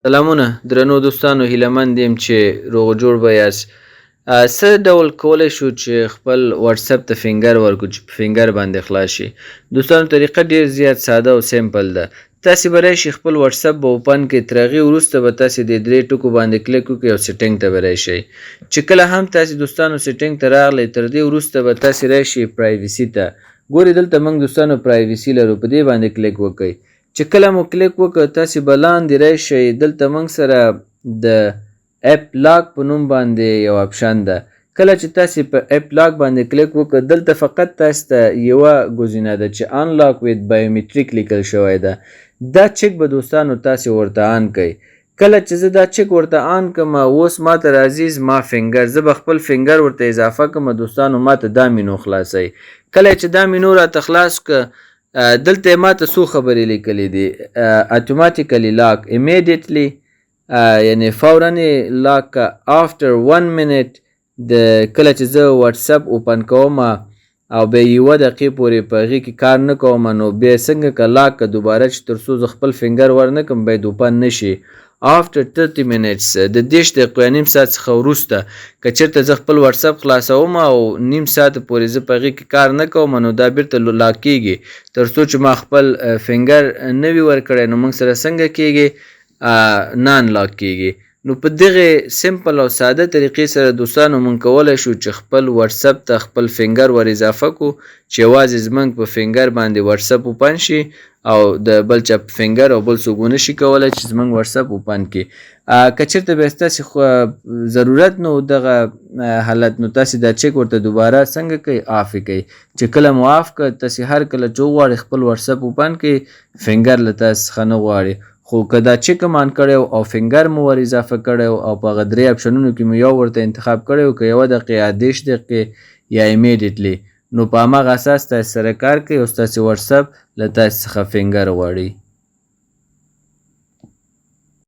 سلامونه درنو دوستانو، هیله مند یم چې روغ جوړ به یاست. څه ډول کولی شو چې خپل واتساپ ته فنګر ورکړو چې په فنګر باندې خلاص شي. دوستانو طریقه ډیر زیات ساده او سیمپل ده. تاسې به راشئ خپل واتساپ به اوپن کړئ، تر هغې وروسته به تاسې د درې ټکو باندې کلیک وکړئ او سیټینګ ته به راشئ. چې کله هم تاسې دوستانو سیټینګ ته راغلی، تر دې وروسته به تاسې راشئ پرایویسي ته. ګورئ دلته موږ دوستانو پرایویسي لرو، په دې باندې کلیک وکړئ. چې کله مو کلیک وکړ تاسې به لاندې راشئ، دلته موږ سره د اپ لاک په نوم باندې یو اپشن ده. کله چې تاسې په اپ لاک باندې کلیک وکړ، دلته فقط تاسې ته یوه ګزینه ده چې انلاک ویت بایومیټریک لیکل شوی ده. دا چک به دوستانو تاسې ورته آن کړئ. کله چې زه دا چک ورته آن کړم، اوس ماته راځي زما فنګر، زه به خپل فنګر ورته اضافه کړم. دوستانو ماته دا مینو خلاصوي. کله چې دا مینو راته خلاص کړ، دلته ماته څو خبرې لیکلې دي: اتوماتیکلی لاک، امیډیټلی یعنی فورا لاک، آفټر 1 منټ. د کله چې زه واتساپ اوپن کوم او بیا یوه دقیقې پورې په هغې کې کار نه کوم، نو بیا څنګه که لاک که دوباره چې تر څو زه خپل فنګر ورنه کړم باید اوپن نشي. after 30 minutes، د 30 دقیقو یا نیم ساعت څخه وروسته که چېرته زه خپل واتساپ خلاصوم او نیم ساعت پورې زه په هغې کې کار نه کوم، نو دا بیرته لاک کېږي تر څو چې ما خپل فنګر نه وي ورکړی. نو موږ سره څنګه کېږي؟ نان لاک کېږي. نو په دغې سمپل او ساده طریقې سره دوستانو موږ کولی شو چې خپل واتساپ ته خپل فنګر ور اضافه کړو چې یوازې زموږ په فنګر باندې واتساپ اوپن شي او د بل چا په فنګر او بل څوک ونه شي کولی چې زموږ واتساپ اوپن کړي. که چېرته بیا ستاسې ضرورت نه و دغه حالت، نو تاسې دا چک ورته دوباره څنګه کوئ؟ آف یې کوئ. چې کله مو آف کړ، تاسې هر کله چې وغواړئ خپل واتساپ اوپن کړئ، فنګر له تاسې څخه نه غواړي. خو که دا چک هم آن کړی او فنګر مو ور اضافه کړی او په هغه درې اپشنونو کې مو یو ورته انتخاب کړی و، که یوه دقیقې یا 30 دقیقې یا امیډیټلی، نو په هماغه اساس تاسې سره کار کوي او ستاسې واتساپ له تاسې څخه فنګر غواړي.